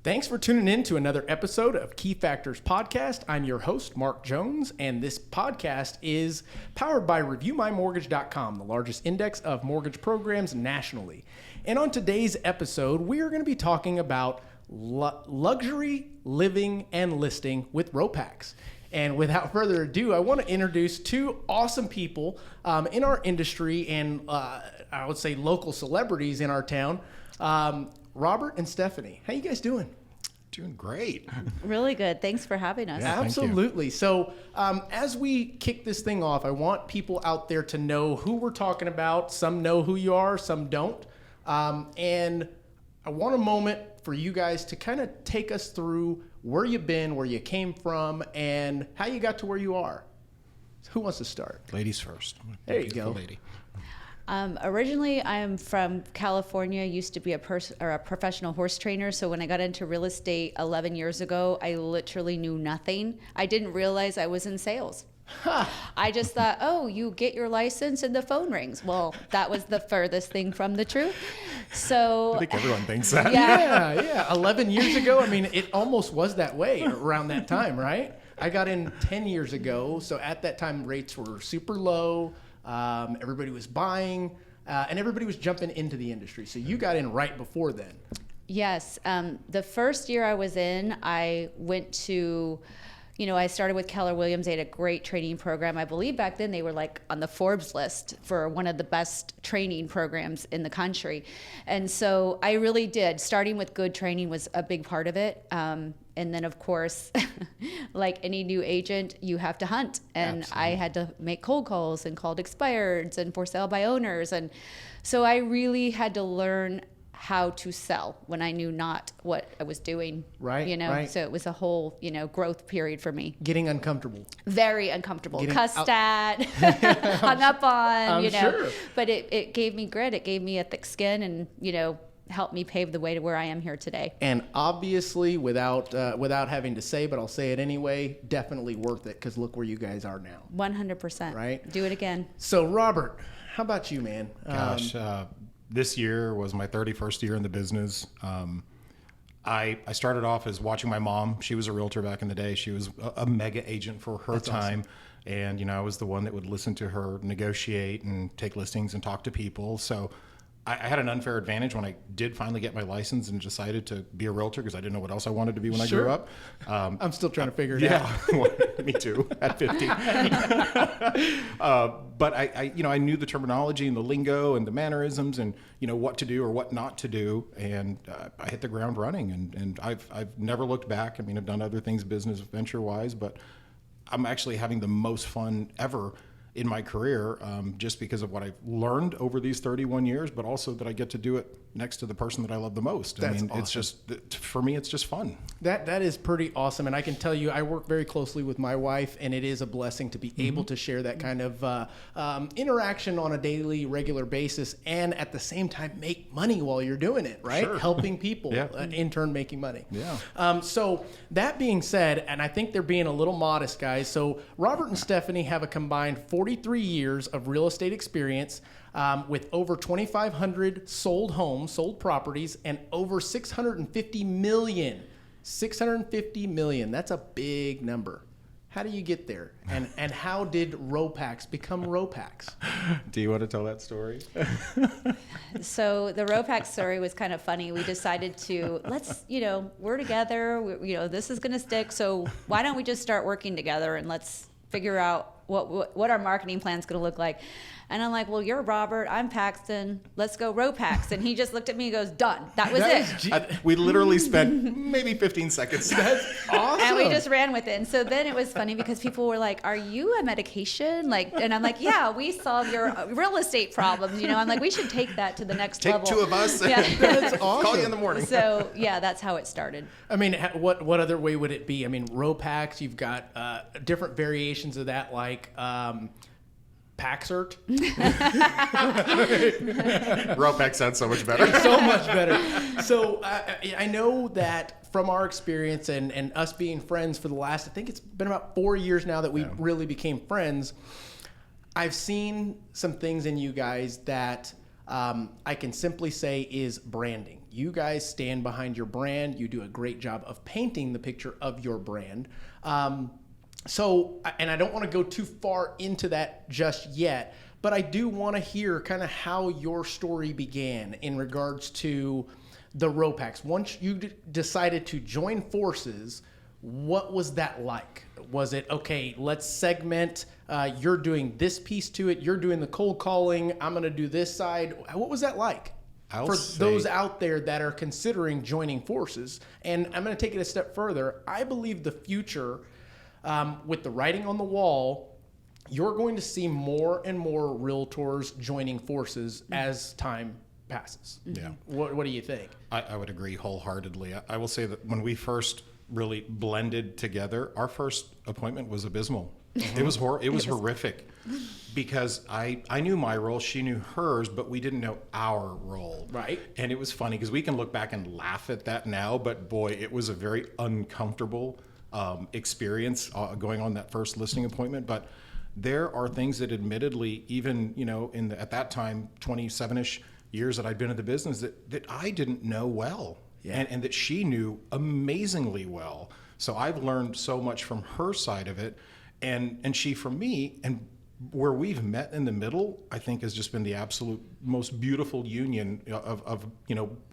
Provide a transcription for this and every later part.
Thanks for tuning in to another episode of Key Factors Podcast. I'm your host, Mark Jones, and this podcast is powered by ReviewMyMortgage.com, the largest index of mortgage programs nationally. And on today's episode, we are going to be talking about luxury living and listing with ROPAX. And without further ado, I want to introduce two awesome people in our industry and I would say local celebrities in our town. Robert and Stephanie. How you guys doing? Doing great. Really good. Thanks for having us. Yeah, absolutely. So as we kick this thing off, I want people out there to know who we're talking about. Some know who you are, some don't. And I want a moment for you guys to kind of take us through where you've been, where you came from, and how you got to where you are. Who wants to start? Ladies first. There you go. Lady. Originally, I'm from California, used to be a professional horse trainer. So when I got into real estate 11 years ago, I literally knew nothing. I didn't realize I was in sales. I just thought, oh, you get your license and the phone rings. Well, that was the furthest thing from the truth. So I think everyone thinks that. Yeah. 11 years ago, I mean, it almost was that way around that time, right? I got in 10 years ago. So at that time, rates were super low. Everybody was buying, and everybody was jumping into the industry. So you got in right before then. Yes. The first year I was in, I went to, I started with Keller Williams. They had a great training program. I believe back then they were like on the Forbes list for one of the best training programs in the country. And so I really did. Starting with good training was a big part of it. And then, of course, like any new agent, you have to hunt. And Absolutely. I had to make cold calls and called expireds and for sale by owners. And so I really had to learn how to sell when I knew not what I was doing. Right, right. So it was a whole, growth period for me. Getting uncomfortable. Very uncomfortable. Getting Cussed at, hung up on, I'm sure. But it gave me grit. It gave me a thick skin and, helped me pave the way to where I am here today. And obviously, without having to say, but I'll say it anyway, definitely worth it because look where you guys are now. 100%. Right? Do it again. So, Robert, how about you, man? Gosh, this year was my 31st year in the business. I started off as watching my mom. She was a realtor back in the day. She was a mega agent for her time. Awesome. And, I was the one that would listen to her negotiate and take listings and talk to people. So I had an unfair advantage when I did finally get my license and decided to be a realtor because I didn't know what else I wanted to be when I grew up. I'm still trying to figure it out. Yeah, me too, at 50. But I knew the terminology and the lingo and the mannerisms and, what to do or what not to do. And I hit the ground running and I've never looked back. I mean, I've done other things business venture wise, but I'm actually having the most fun ever in my career, just because of what I've learned over these 31 years, but also that I get to do it next to the person that I love the most. That's awesome. It's just, for me, it's just fun. That is pretty awesome. And I can tell you, I work very closely with my wife, and it is a blessing to be able to share that kind of interaction on a daily, regular basis, and at the same time, make money while you're doing it, right? Sure. Helping people, Yeah. In turn, making money. Yeah. So that being said, and I think they're being a little modest, guys. So Robert and Stephanie have a combined 43 years of real estate experience, with over 2,500 sold homes, sold properties, and over 650 million. 650 million. That's a big number. How do you get there? And how did ROPAX become ROPAX? Do you want to tell that story? So the ROPAX story was kind of funny. We decided to, we're together, this is going to stick. So why don't we just start working together and let's figure out what our marketing plan is going to look like. And I'm like, well, you're Robert, I'm Paxton, let's go ROPAX. And he just looked at me and goes, done. That was it. We literally spent maybe 15 seconds. That's awesome. And we just ran with it. And so then it was funny because people were like, are you a medication? And I'm like, yeah, we solve your real estate problems. I'm like, we should take that to the next level. Take two of us. Yeah. That's awesome. Call you in the morning. So yeah, that's how it started. I mean, what other way would it be? I mean, ROPAX, you've got different variations of that, like Paxert. ROPAX sounds so much better. So much better. So I know that from our experience and us being friends for the last, I think it's been about 4 years now that we really became friends. I've seen some things in you guys that I can simply say is branding. You guys stand behind your brand. You do a great job of painting the picture of your brand. So, and I don't want to go too far into that just yet, but I do want to hear kind of how your story began in regards to the ROPACs. Once you decided to join forces, what was that like? Was it, okay, let's segment, you're doing this piece to it, you're doing the cold calling, I'm going to do this side. What was that like? For those out there that are considering joining forces? And I'm going to take it a step further. I believe the future, with the writing on the wall, you're going to see more and more realtors joining forces as time passes. Yeah. What do you think? I would agree wholeheartedly. I will say that when we first really blended together, our first appointment was abysmal. It was horrific because I knew my role, she knew hers, but we didn't know our role. Right. And it was funny because we can look back and laugh at that now, but boy, it was a very uncomfortable experience going on that first listing appointment. But there are things that admittedly, even, at that time, 27-ish years that I'd been in the business, that I didn't know well. Yeah. And that she knew amazingly well. So I've learned so much from her side of it, and she from me. And where we've met in the middle, I think, has just been the absolute most beautiful union of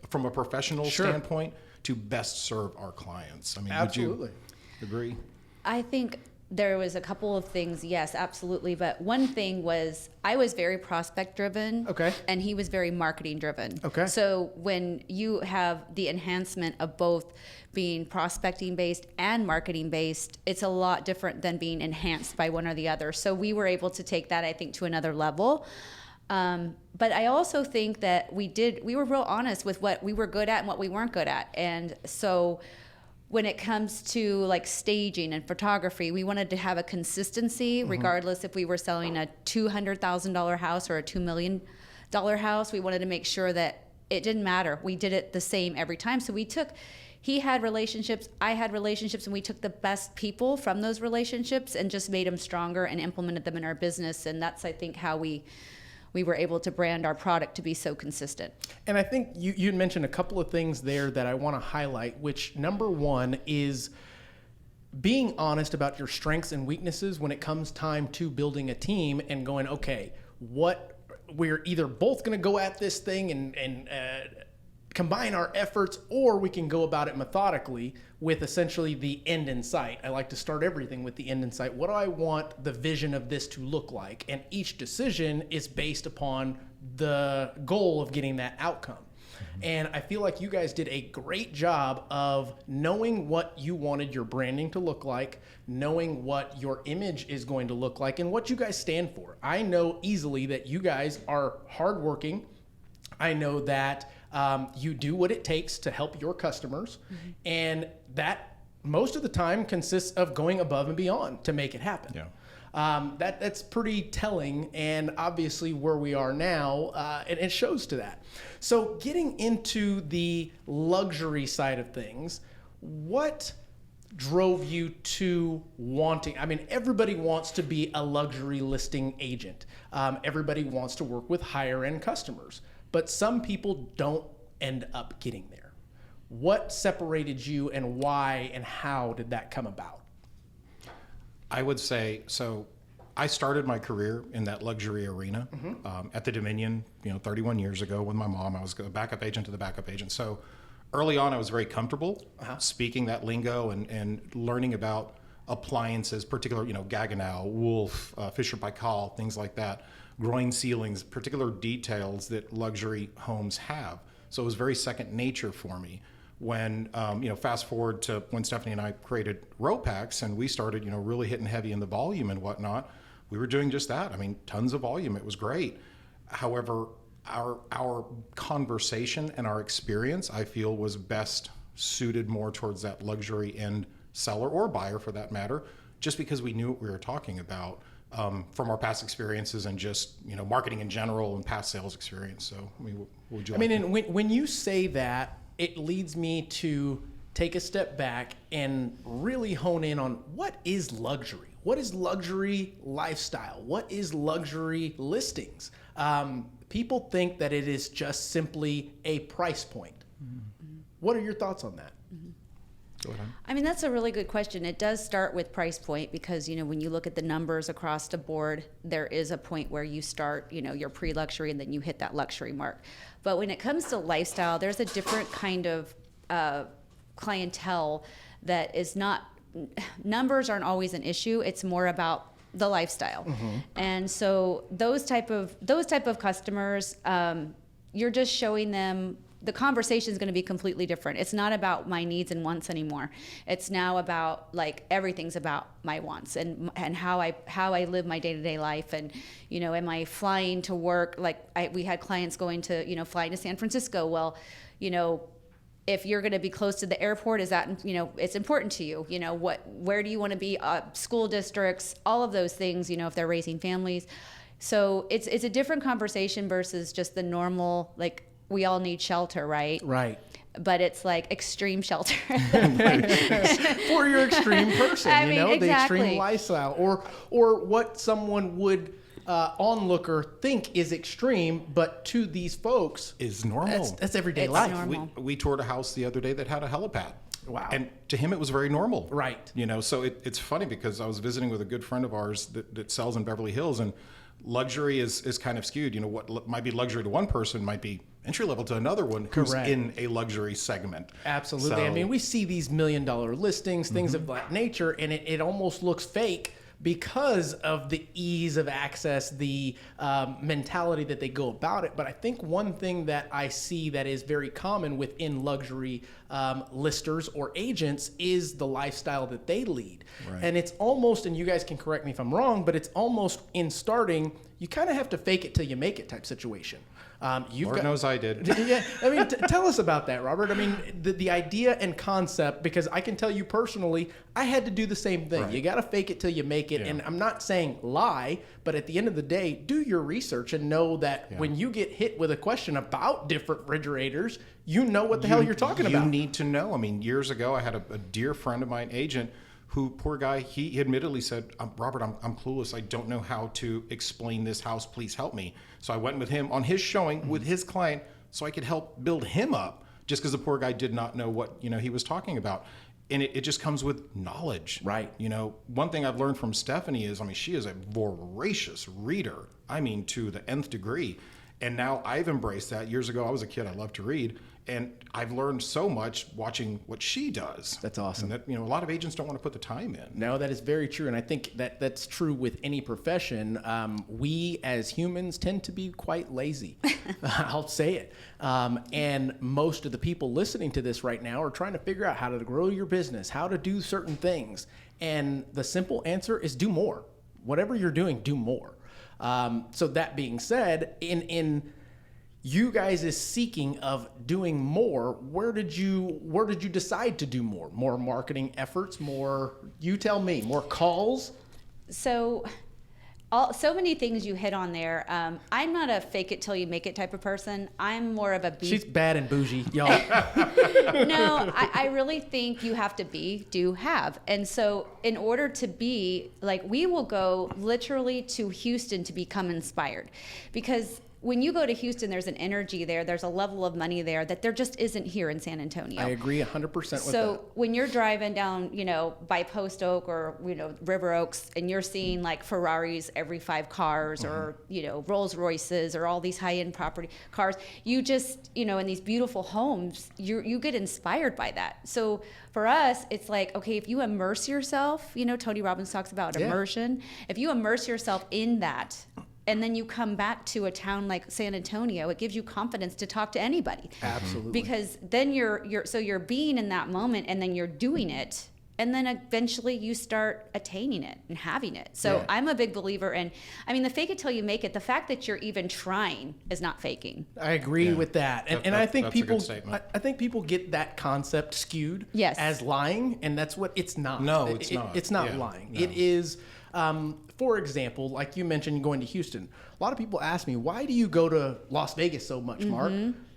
from a professional standpoint to best serve our clients. I mean, absolutely. Would you agree? I think there was a couple of things, yes, absolutely. But one thing was I was very prospect driven. Okay. And he was very marketing driven. Okay. So when you have the enhancement of both being prospecting based and marketing based, it's a lot different than being enhanced by one or the other. So we were able to take that, I think, to another level. But I also think that we were real honest with what we were good at and what we weren't good at. And so when it comes to like staging and photography, we wanted to have a consistency regardless if we were selling a $200,000 house or a $2 million house. We wanted to make sure that it didn't matter. We did it the same every time. So he had relationships, I had relationships, and we took the best people from those relationships and just made them stronger and implemented them in our business. And that's, I think, how we were able to brand our product to be so consistent. And I think you mentioned a couple of things there that I want to highlight, which number one is being honest about your strengths and weaknesses when it comes time to building a team and going, okay, we're either both going to go at this thing and combine our efforts, or we can go about it methodically with essentially the end in sight. I like to start everything with the end in sight. What do I want the vision of this to look like? And each decision is based upon the goal of getting that outcome. And I feel like you guys did a great job of knowing what you wanted your branding to look like, knowing what your image is going to look like, and what you guys stand for. I know easily that you guys are hardworking. I know that you do what it takes to help your customers, and that most of the time consists of going above and beyond to make it happen. Yeah. That's pretty telling, and obviously where we are now, and it shows to that. So getting into the luxury side of things, what drove you to wanting, I mean, everybody wants to be a luxury listing agent. Everybody wants to work with higher end customers, but some people don't end up getting there. What separated you, and why and how did that come about? I would say, so I started my career in that luxury arena at the Dominion, 31 years ago with my mom. I was a backup agent to the backup agent. So early on, I was very comfortable speaking that lingo and learning about appliances, particular, Gaggenau, Wolf, Fisher Paykel, things like that, groin ceilings, particular details that luxury homes have. So it was very second nature for me. When, fast forward to when Stephanie and I created ROPACs and we started, really hitting heavy in the volume and whatnot, we were doing just that. I mean, tons of volume. It was great. However, our conversation and our experience, I feel, was best suited more towards that luxury end seller or buyer for that matter, just because we knew what we were talking about from our past experiences and just, marketing in general and past sales experience. So, I mean, what would you like? And when you say that, it leads me to take a step back and really hone in on what is luxury? What is luxury lifestyle? What is luxury listings? People think that it is just simply a price point. What are your thoughts on that? Go ahead. I mean, that's a really good question. It does start with price point because, when you look at the numbers across the board, there is a point where you start, your pre-luxury and then you hit that luxury mark. But when it comes to lifestyle, there's a different kind of clientele that is not, numbers aren't always an issue. It's more about the lifestyle. And so those type of customers, you're just showing them the conversation is going to be completely different. It's not about my needs and wants anymore. It's now about everything's about my wants and how I live my day-to-day life. And, am I flying to work? We had clients going to, flying to San Francisco. Well, if you're going to be close to the airport, is that, it's important to you, where do you want to be? School districts, all of those things, if they're raising families. So it's a different conversation versus just the normal, we all need shelter, right? Right. But it's extreme shelter. For your extreme person, exactly. The extreme lifestyle, or what someone would onlooker think is extreme, but to these folks is normal. That's everyday It's life. normal. We toured a house the other day that had a helipad. Wow. And to him, it was very normal. Right. So it's funny because I was visiting with a good friend of ours that sells in Beverly Hills, and luxury is kind of skewed. What might be luxury to one person might be entry level to another one who's Correct. in a luxury segment. Absolutely. So, I mean, we see these $1 million listings, things of that nature, and it almost looks fake because of the ease of access, the mentality that they go about it. But I think one thing that I see that is very common within luxury listers or agents is the lifestyle that they lead. Right. And it's almost, and you guys can correct me if I'm wrong, but it's almost in starting, you kind of have to fake it till you make it type situation. Lord knows I did. Yeah, I mean, tell us about that, Robert. I mean, the idea and concept, because I can tell you personally, I had to do the same thing. Right. You got to fake it till you make it. Yeah. And I'm not saying lie, but at the end of the day, do your research and know that when you get hit with a question about different refrigerators, you know what the hell you're talking about. You need to know. I mean, years ago, I had a dear friend of mine, agent, who, poor guy, he admittedly said, Robert, I'm clueless. I don't know how to explain this house. Please help me. So I went with him on his showing with his client so I could help build him up, just because the poor guy did not know what he was talking about. And it just comes with knowledge. Right. One thing I've learned from Stephanie is, she is a voracious reader. To the nth degree. And now I've embraced that. Years ago, I was a kid. I loved to read. And I've learned so much watching what she does. That's awesome. And that, a lot of agents don't want to put the time in. No, that is very true. And I think that's true with any profession. We as humans tend to be quite lazy. I'll say it. And most of the people listening to this right now are trying to figure out how to grow your business, how to do certain things. And the simple answer is do more. Whatever you're doing, do more. So that being said, in you guys is seeking of doing more, where did you decide to do more? More marketing efforts, more, you tell me, more calls? So many things you hit on there. I'm not a fake it till you make it type of person. I'm more of a She's bad and bougie, y'all. No, I really think you have to be, do, have. And so in order to be, we will go literally to Houston to become inspired, because when you go to Houston, there's an energy there. There's a level of money there that there just isn't here in San Antonio. I agree 100% with that. So when you're driving down, by Post Oak or, River Oaks, and you're seeing Ferraris every 5 cars or, Rolls Royces or all these high-end property cars, you just, in these beautiful homes, you get inspired by that. So for us, it's okay, if you immerse yourself, Tony Robbins talks about immersion. If you immerse yourself in that, and then you come back to a town like San Antonio, it gives you confidence to talk to anybody. Absolutely. Because then you're being in that moment, and then you're doing it, and then eventually you start attaining it and having it. So I'm a big believer in, the fake it till you make it. The fact that you're even trying is not faking. I agree with that. And I think that's a good people statement. I think people get that concept skewed Yes. as lying, and that's what it's not. No, it's not. It's not Yeah, lying. no. It is for example, like you mentioned going to Houston. A lot of people ask me, why do you go to Las Vegas so much, Mark?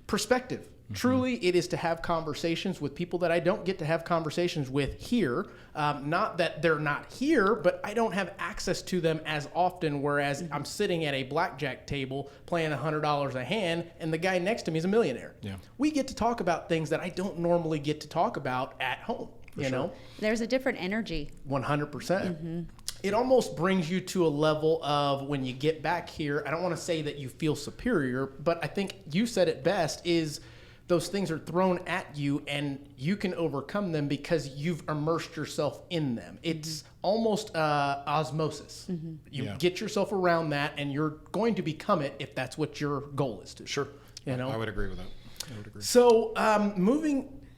Perspective. Truly, it is to have conversations with people that I don't get to have conversations with here. Not that they're not here, but I don't have access to them as often, whereas I'm sitting at a blackjack table playing $100 a hand, and the guy next to me is a millionaire. Yeah. We get to talk about things that I don't normally get to talk about at home, you know? There's a different energy. 100%. It almost brings you to a level of when you get back here, I don't want to say that you feel superior, but I think you said it best, is those things are thrown at you and you can overcome them because you've immersed yourself in them. It's almost osmosis. You get yourself around that and you're going to become it if that's what your goal is to. Sure. You know? I would agree with that. I would agree. So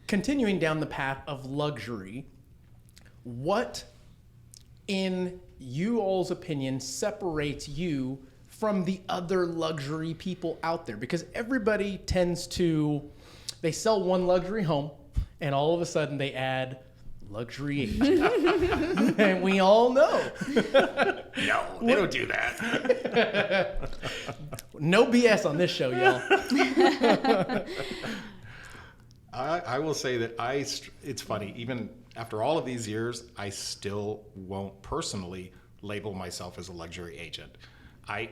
continuing down the path of luxury, what in you all's opinion separates you from the other luxury people out there? Because everybody tends to, they sell one luxury home and all of a sudden they add luxury agent. And we all know. No, they don't do that. No BS on this show, y'all. I will say that it's funny, even after all of these years, I still won't personally label myself as a luxury agent. I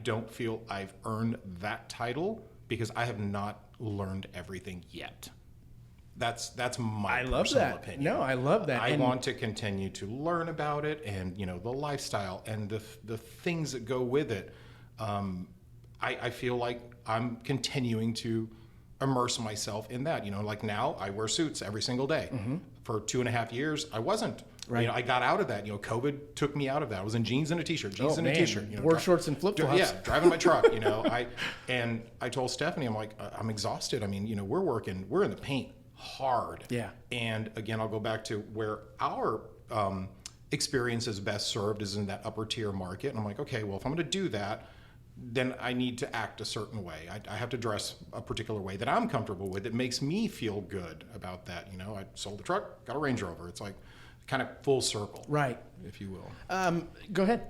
don't feel I've earned that title because I have not learned everything yet. That's my personal opinion. No, I love that. I want to continue to learn about it and, the lifestyle and the things that go with it. I feel like I'm continuing to immerse myself in that. Like now I wear suits every single day. For 2.5 years, I wasn't. Right. I got out of that. COVID took me out of that. I was in jeans and a t-shirt, and a t-shirt. Wore shorts and flip-flops. Yeah, driving my truck. I told Stephanie, I'm like, I'm exhausted. I mean, we're in the paint hard. Yeah. And again, I'll go back to where our experience is best served is in that upper tier market. And I'm like, okay, well, if I'm going to do that, then I need to act a certain way. I have to dress a particular way that I'm comfortable with. It makes me feel good about that. I sold the truck, got a Range Rover. It's like kind of full circle, right, if you will. Go ahead.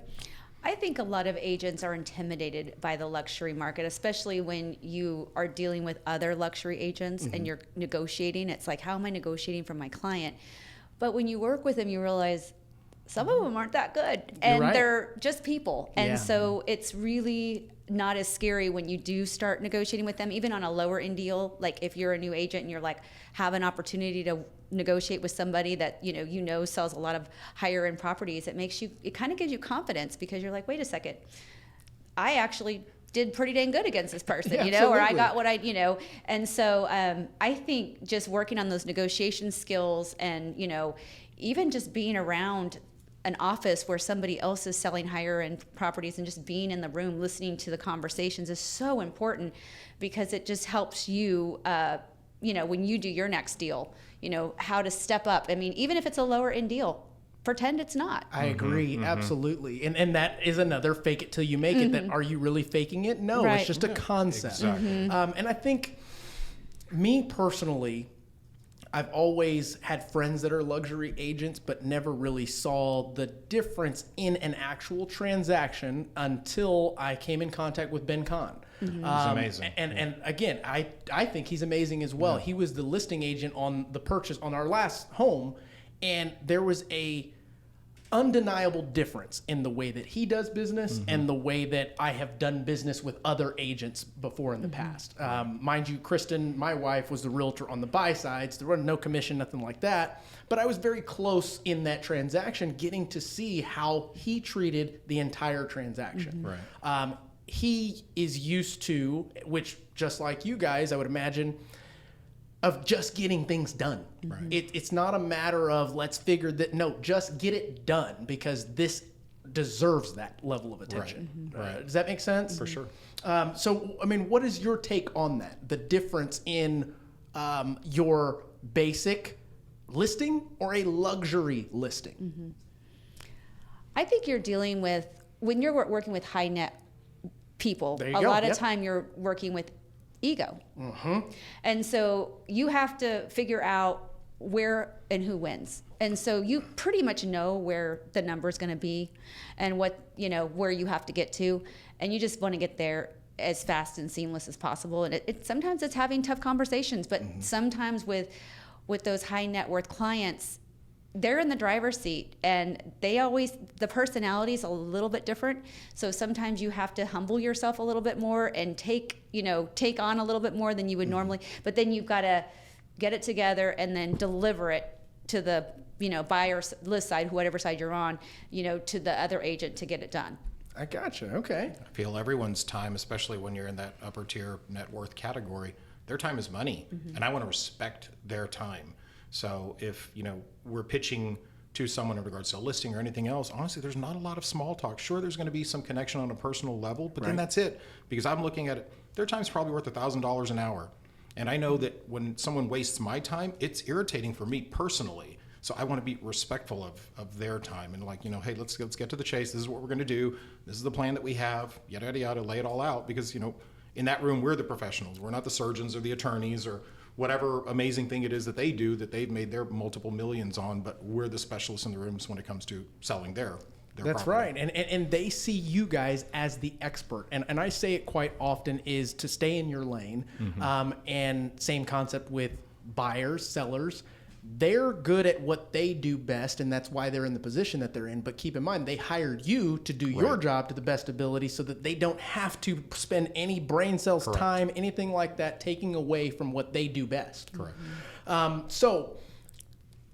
I think a lot of agents are intimidated by the luxury market, especially when you are dealing with other luxury agents and you're negotiating. It's like, how am I negotiating for my client? But when you work with them, you realize some of them aren't that good, and they're just people. And so it's really not as scary when you do start negotiating with them, even on a lower end deal. Like if you're a new agent and you're like, have an opportunity to negotiate with somebody that sells a lot of higher end properties, it kind of gives you confidence because you're like, wait a second, I actually did pretty dang good against this person, or I got what and so I think just working on those negotiation skills and even just being around an office where somebody else is selling higher end properties and just being in the room listening to the conversations is so important, because it just helps you when you do your next deal, how to step up. I mean, even if it's a lower end deal, pretend it's not. I agree, absolutely. And that is another fake it till you make it. That are you really faking it? No, it's just a concept. Exactly. And I think me personally, I've always had friends that are luxury agents, but never really saw the difference in an actual transaction until I came in contact with Ben Kahn. He's amazing. And again, I think he's amazing as well. He was the listing agent on the purchase on our last home, and there was a undeniable difference in the way that he does business and the way that I have done business with other agents before in the past. Mind you, Kristen, my wife, was the realtor on the buy sides. There was no commission, nothing like that. But I was very close in that transaction, getting to see how he treated the entire transaction. Right. He is used to, which just like you guys, I would imagine, of just getting things done. Right. It's not a matter of let's figure that. No, just get it done because this deserves that level of attention. Right. Does that make sense? For sure. So, I mean, what is your take on that? The difference in your basic listing or a luxury listing? I think you're dealing with, when you're working with high net people, a go. lot of time you're working with ego. And so you have to figure out where and who wins. And so you pretty much know where the number is going to be and what, where you have to get to. And you just want to get there as fast and seamless as possible. And sometimes it's having tough conversations, but sometimes with those high net worth clients, they're in the driver's seat, and the personality is a little bit different. So sometimes you have to humble yourself a little bit more and take on a little bit more than you would normally, but then you've got to get it together and then deliver it to the, buyer list side, whatever side you're on, to the other agent to get it done. I gotcha. Okay. I feel everyone's time, especially when you're in that upper tier net worth category, their time is money, and I want to respect their time. So if, we're pitching to someone in regards to a listing or anything else, honestly, there's not a lot of small talk. Sure, there's going to be some connection on a personal level, but then that's it. Because I'm looking at it, their time's probably worth $1,000 an hour. And I know that when someone wastes my time, it's irritating for me personally. So I want to be respectful of their time and hey, let's get to the chase. This is what we're going to do. This is the plan that we have, yada, yada, yada, lay it all out. Because, in that room, we're the professionals. We're not the surgeons or the attorneys or whatever amazing thing it is that they do that they've made their multiple millions on, but we're the specialists in the rooms when it comes to selling their That's property. right. And they see you guys as the expert. And I say it quite often is to stay in your lane. And same concept with buyers, sellers. They're good at what they do best, and that's why they're in the position that they're in. But keep in mind, they hired you to do your job to the best ability so that they don't have to spend any brain cells, time, anything like that, taking away from what they do best. Correct. So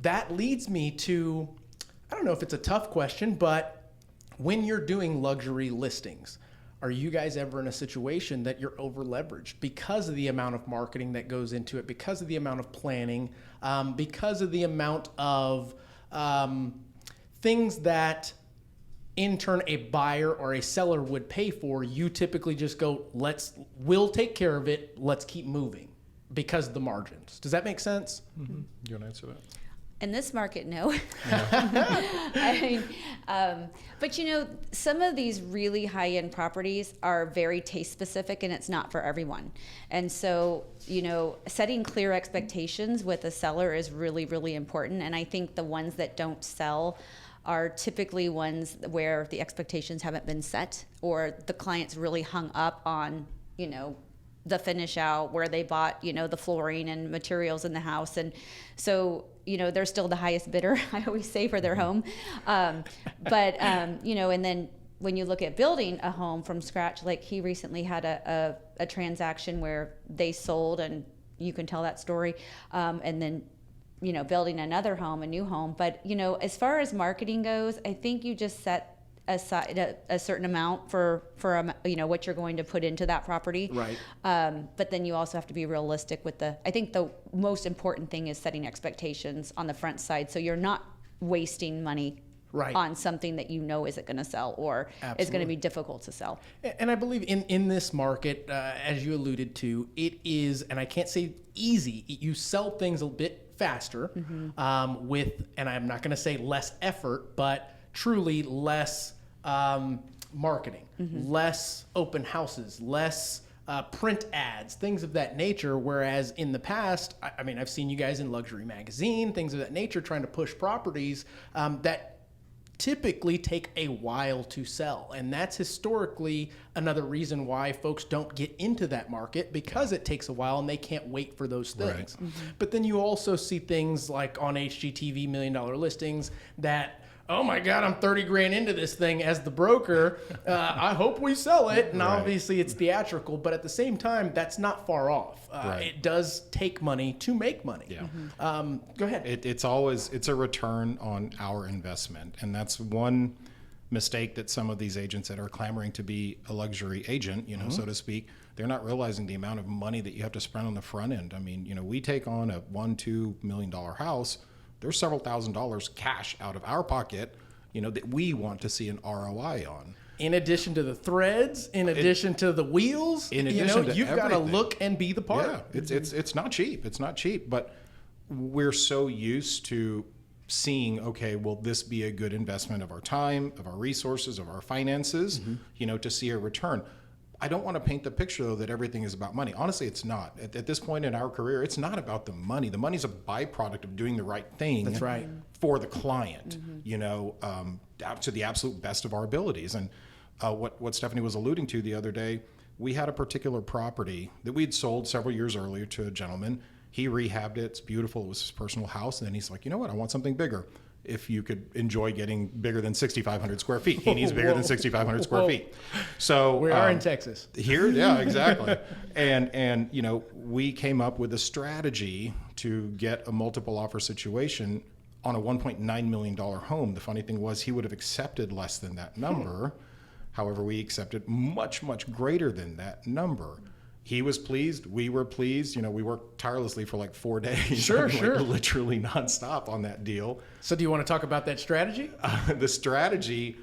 that leads me to, I don't know if it's a tough question, but when you're doing luxury listings, are you guys ever in a situation that you're over leveraged because of the amount of marketing that goes into it, because of the amount of planning, because of the amount of things that in turn a buyer or a seller would pay for? You typically just go, we'll take care of it, let's keep moving because of the margins. Does that make sense? You want to answer that? In this market, no. I mean, but some of these really high-end properties are very taste specific, and it's not for everyone. And so, setting clear expectations with a seller is really, really important. And I think the ones that don't sell are typically ones where the expectations haven't been set, or the client's really hung up on, the finish out where they bought, the flooring and materials in the house. And so, they're still the highest bidder, I always say, for their home. And then when you look at building a home from scratch, like he recently had a transaction where they sold, and you can tell that story, and then, building another home, a new home. But, as far as marketing goes, I think you just set aside a certain amount for what you're going to put into that property. Right. But then you also have to be realistic with I think the most important thing is setting expectations on the front side, so you're not wasting money on something that isn't going to sell or is going to be difficult to sell. And I believe in this market, as you alluded to, it is, and I can't say easy, you sell things a bit faster with, and I'm not going to say less effort, but truly less marketing, less open houses, less print ads, things of that nature. Whereas in the past, I mean, I've seen you guys in Luxury Magazine, things of that nature, trying to push properties that typically take a while to sell. And that's historically another reason why folks don't get into that market, because it takes a while and they can't wait for those things. But then you also see things like on HGTV $1 million listings that, oh my God, I'm 30 grand into this thing as the broker. I hope we sell it. And obviously it's theatrical, but at the same time, that's not far off. It does take money to make money. Yeah. Go ahead. It's a return on our investment. And that's one mistake that some of these agents that are clamoring to be a luxury agent, so to speak, they're not realizing the amount of money that you have to spend on the front end. I mean, we take on a $1-2 million house. There's several $1,000s cash out of our pocket, that we want to see an ROI on. In addition to the threads, in addition to the wheels, you've got to look and be the part. Yeah, it's not cheap. It's not cheap, but we're so used to seeing, okay, will this be a good investment of our time, of our resources, of our finances, to see a return. I don't want to paint the picture, though, that everything is about money. Honestly, it's not. At this point in our career, it's not about the money. The money's a byproduct of doing the right thing. That's right. For the client, to the absolute best of our abilities. And what Stephanie was alluding to the other day, we had a particular property that we'd sold several years earlier to a gentleman. He rehabbed it. It's beautiful. It was his personal house. And then he's like, you know what? I want something bigger. If you could enjoy getting bigger than 6,500 square feet. He needs bigger than 6,500 square feet. So we are in Texas. Here, yeah, exactly. and you know, we came up with a strategy to get a multiple offer situation on a $1.9 million home. The funny thing was he would have accepted less than that number. However, we accepted much, much greater than that number. He was pleased. We were pleased. You know, we worked tirelessly for like 4 days. Sure. Literally nonstop on that deal. So do you want to talk about that strategy? The strategy,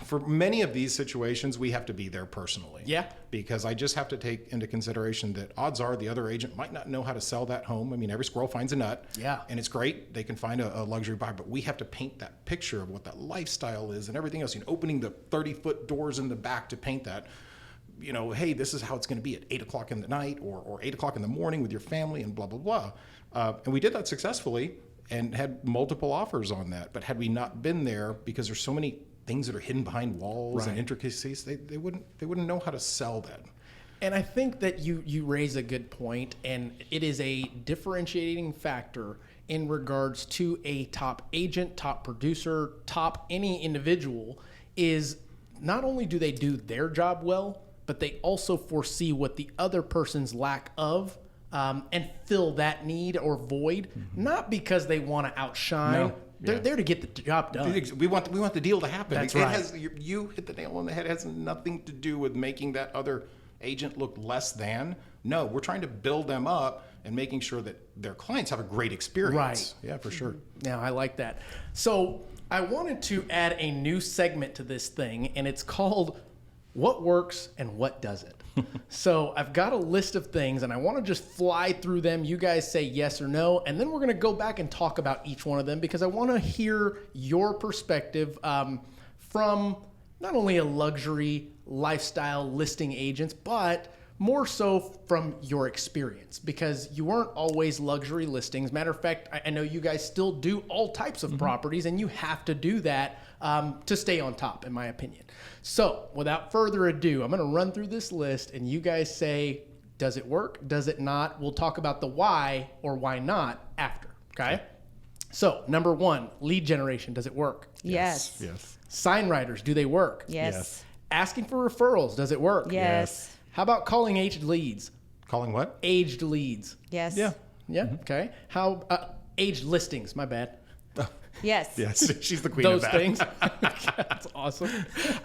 for many of these situations, we have to be there personally. Yeah. Because I just have to take into consideration that odds are the other agent might not know how to sell that home. I mean, every squirrel finds a nut. Yeah. And it's great. They can find a luxury buyer, but we have to paint that picture of what that lifestyle is and everything else. You know, opening the 30-foot doors in the back to paint that. You know, hey, this is how it's going to be at 8 o'clock in the night or 8 o'clock in the morning with your family and blah, blah, blah. And we did that successfully and had multiple offers on that. But had we not been there, because there's so many things that are hidden behind walls and intricacies, they wouldn't know how to sell that. And I think that you raise a good point, and it is a differentiating factor in regards to a top agent, top producer, top any individual, is not only do they do their job well, but they also foresee what the other person's lack of and fill that need or void, not because they want to outshine. No. They're there to get the job done. We want the deal to happen. That's it right. Has, you hit the nail on the head. It has nothing to do with making that other agent look less than. No, we're trying to build them up and making sure that their clients have a great experience. Right. Yeah, for sure. Yeah, I like that. So I wanted to add a new segment to this thing, and it's called What Works and What Doesn't. So I've got a list of things, and I want to just fly through them. You guys say yes or no, and then we're going to go back and talk about each one of them because I want to hear your perspective from not only a luxury lifestyle listing agents, but more so from your experience, because you weren't always luxury listings. Matter of fact, I know you guys still do all types of properties, and you have to do that to stay on top, in my opinion. So without further ado, I'm going to run through this list, and you guys say, does it work? Does it not? We'll talk about the why or why not after, okay? So number 1, lead generation. Does it work? Yes. Yes. Sign writers, do they work? Yes. Asking for referrals, does it work? Yes. How about calling aged leads? Calling what? Aged leads. Yes. Yeah. Yeah. Okay. How aged listings? My bad. Yes. Yes. She's the queen Those of that. things. That's awesome.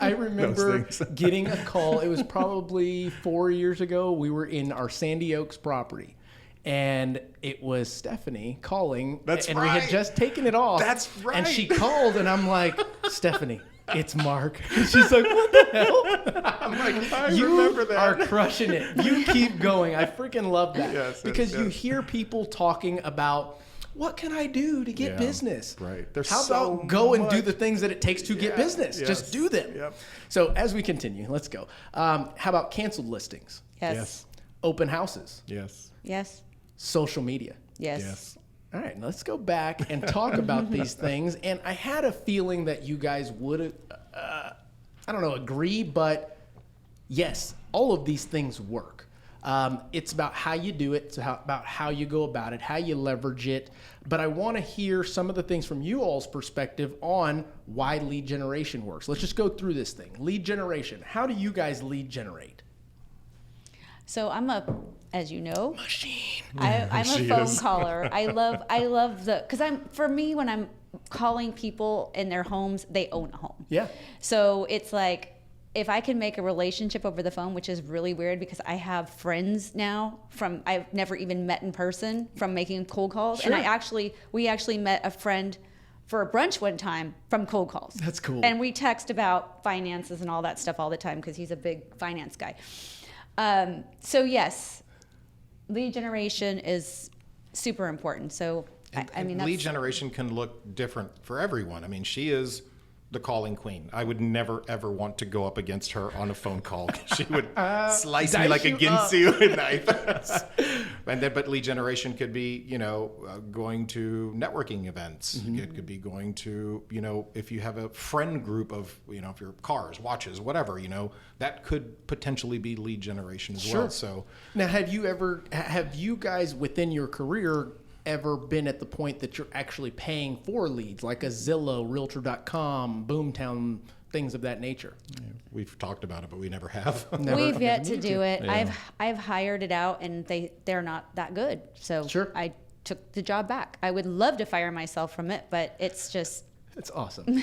I remember getting a call. It was probably 4 years ago. We were in our Sandy Oaks property, and it was Stephanie calling. That's and right. we had just taken it off. That's right. And she called, and I'm like, Stephanie, it's Mark. She's like, what the hell? I'm like, I You remember that. are crushing it. You keep going. I freaking love that. Yes, because you yes. hear people talking about, what can I do to get Yeah, business? right. There's How so about go and do much. the things that it takes to get Yeah, business? yes. Just do them. Yep. So as we continue, let's go. How about canceled listings? Yes. Open houses? Yes. Yes. Social media? Yes. Yes. All right, let's go back and talk about these things. And I had a feeling that you guys would, I don't know, agree, but yes, all of these things work. It's about how you do it. It's about how you go about it, how you leverage it. But I want to hear some of the things from you all's perspective on why lead generation works. Let's just go through this thing. Lead generation. How do you guys lead generate? So as you know, Machine. I'm a She phone is. caller. I love because for me, when I'm calling people in their homes, they own a home. Yeah. So it's like, if I can make a relationship over the phone, which is really weird because I have friends now I've never even met in person from making cold calls. Sure. And we actually met a friend for a brunch one time from cold calls. That's cool. And we text about finances and all that stuff all the time because he's a big finance guy. So yes, lead generation is super important. So I mean, lead generation can look different for everyone. I mean, she is the calling queen. I would never, ever want to go up against her on a phone call. She would slice me dice like a you Ginsu knife. But lead generation could be, going to networking events. Mm-hmm. It could be going to, if you have a friend group of, if your cars, watches, whatever, that could potentially be lead generation as well. So now, have you guys within your career ever been at the point that you're actually paying for leads, like a Zillow, Realtor.com, Boomtown, things of that nature? we've talked about it, but we never have. We've yet to do it. Yeah. I've hired it out, and they're not that good. So Sure. I took the job back. I would love to fire myself from it, but it's just. It's awesome.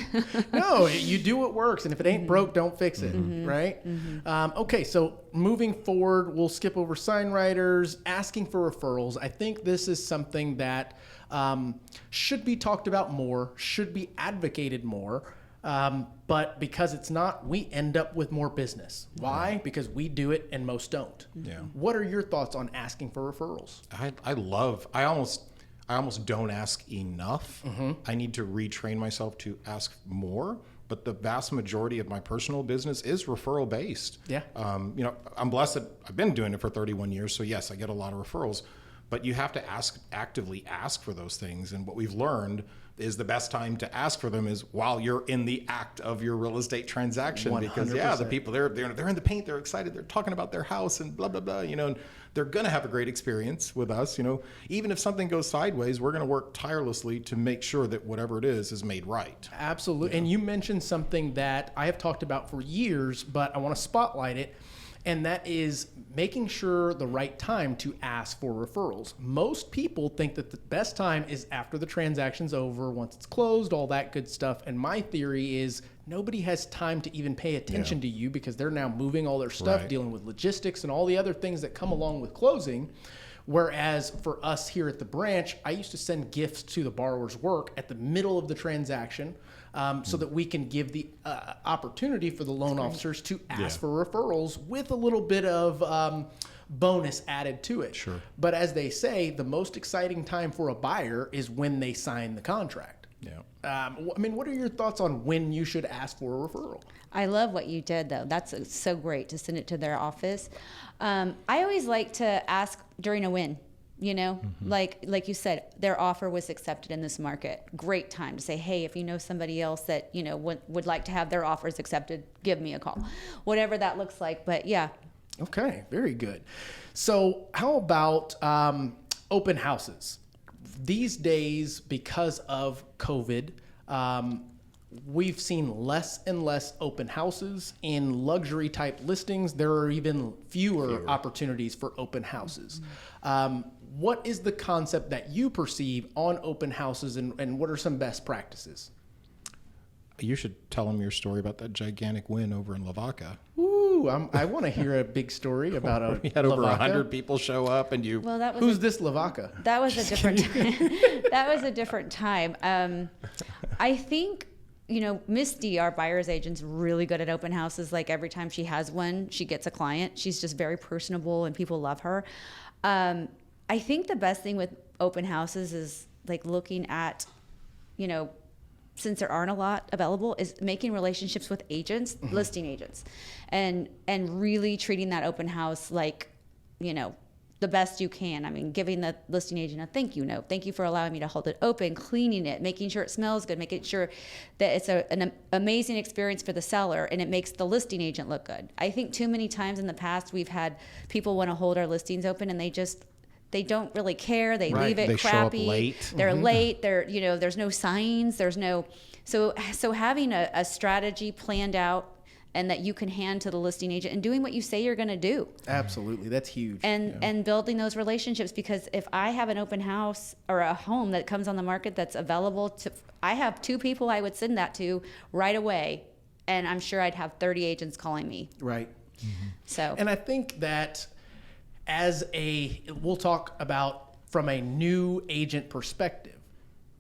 No, you do what works, and if it ain't broke, don't fix it, right? Okay, so moving forward, we'll skip over sign writers, asking for referrals. I think this is something that should be talked about more, should be advocated more, but because it's not, we end up with more business. Why? Because we do it and most don't. Yeah. What are your thoughts on asking for referrals? I almost don't ask enough. I need to retrain myself to ask more, but the vast majority of my personal business is referral based. Yeah. I'm blessed that I've been doing it for 31 years. So yes, I get a lot of referrals, but you have to actively ask for those things. And what we've learned is the best time to ask for them is while you're in the act of your real estate transaction. 100%. Because the people, they're in the paint, they're excited, they're talking about their house and blah, blah, blah, and they're going to have a great experience with us. Even if something goes sideways, we're going to work tirelessly to make sure that whatever it is made right. Absolutely. Yeah. And you mentioned something that I have talked about for years, but I want to spotlight it. And that is making sure the right time to ask for referrals. Most people think that the best time is after the transaction's over, once it's closed, all that good stuff. And my theory is nobody has time to even pay attention to you because they're now moving all their stuff, dealing with logistics and all the other things that come along with closing. Whereas for us here at the branch, I used to send gifts to the borrower's work at the middle of the transaction so that we can give the opportunity for the loan officers to ask for referrals with a little bit of bonus added to it. Sure. But as they say, the most exciting time for a buyer is when they sign the contract. Yeah. What are your thoughts on when you should ask for a referral? I love what you did, though. That's so great to send it to their office. I always like to ask during a win, like you said, their offer was accepted in this market. Great time to say, hey, if you know somebody else that, would like to have their offers accepted, give me a call. Whatever that looks like. But yeah. Okay, very good. So how about open houses? These days, because of COVID, we've seen less and less open houses. In luxury type listings, there are even fewer opportunities for open houses. What is the concept that you perceive on open houses, and what are some best practices? You should tell them your story about that gigantic win over in Lavaca. Ooh, I want to hear a big story about a We had over Lavaca. 100 people show up, and you. Well, Who's this Lavaca? That was a different time. That was a different time. I think, Misty, our buyer's agent's really good at open houses. Like every time she has one, she gets a client. She's just very personable and people love her. I think the best thing with open houses is like looking at, since there aren't a lot available, is making relationships with agents, listing agents, and really treating that open house like, the best you can. I mean, giving the listing agent a thank you note. Thank you for allowing me to hold it open, cleaning it, making sure it smells good, making sure that it's an amazing experience for the seller and it makes the listing agent look good. I think too many times in the past we've had people want to hold our listings open and they don't really care. They leave it They crappy. show up late. They're late. There's no signs. So having a strategy planned out and that you can hand to the listing agent and doing what you say you're going to do. Absolutely. That's huge. And building those relationships, because if I have an open house or a home that comes on the market that's available I have 2 people I would send that to right away. And I'm sure I'd have 30 agents calling me. Right. So. And I think that we'll talk about from a new agent perspective.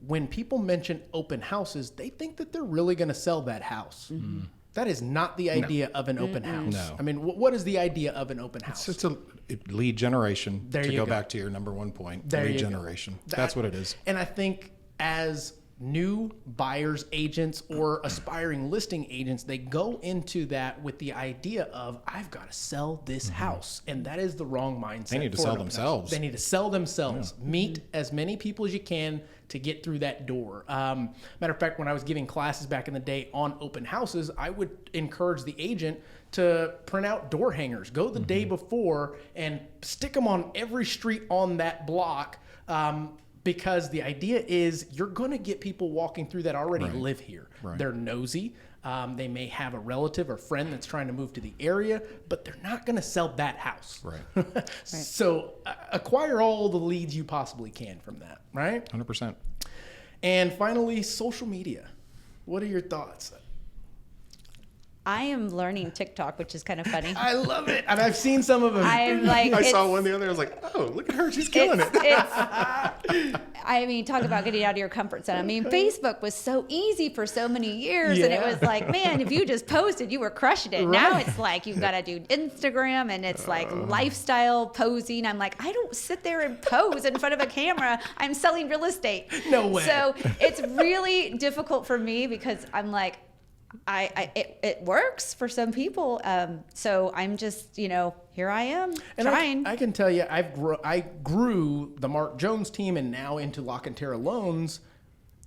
When people mention open houses, they think that they're really going to sell that house. That is not the idea of an open house. No. I mean, what is the idea of an open house? It's a lead generation. There to you go go. back to your number one point. There lead you go. generation. That's what it is. And I think as new buyers agents or aspiring listing agents, they go into that with the idea of, I've got to sell this house. And that is the wrong mindset. They need to sell themselves. They need to sell themselves. Meet as many people as you can to get through that door. Matter of fact, when I was giving classes back in the day on open houses, I would encourage the agent to print out door hangers. Go the day before and stick them on every street on that block. Because the idea is you're going to get people walking through that already live here. Right. They're nosy. They may have a relative or friend that's trying to move to the area, but they're not going to sell that house. Right. So acquire all the leads you possibly can from that, right? 100%. And finally, social media. What are your thoughts? I am learning TikTok, which is kind of funny. I love it. And I've seen some of them. I'm like, I saw one the other day. I was like, oh, look at her. She's killing it. I mean, talk about getting out of your comfort zone. I mean, Facebook was so easy for so many years. And it was like, man, if you just posted, you were crushing it. Right. Now it's like, you've got to do Instagram and it's like lifestyle posing. I'm like, I don't sit there and pose in front of a camera. I'm selling real estate. No way. So it's really difficult for me because I'm like, it works for some people. So I'm just, here I am trying. I can tell you, I grew the Mark Jones team and now into Lock and Terra Loans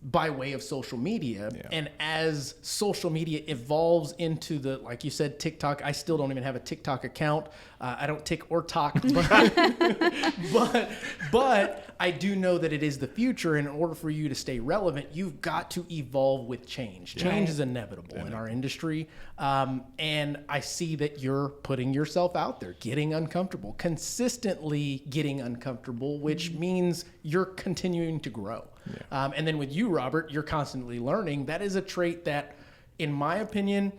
by way of social media. Yeah. And as social media evolves into the, like you said, TikTok, I still don't even have a TikTok account. I don't tick or talk, but I do know that it is the future. And in order for you to stay relevant, you've got to evolve with change. Change is inevitable in our industry. And I see that you're putting yourself out there, getting uncomfortable, consistently getting uncomfortable, which means you're continuing to grow. Yeah. And then with you, Robert, you're constantly learning. That is a trait that, in my opinion,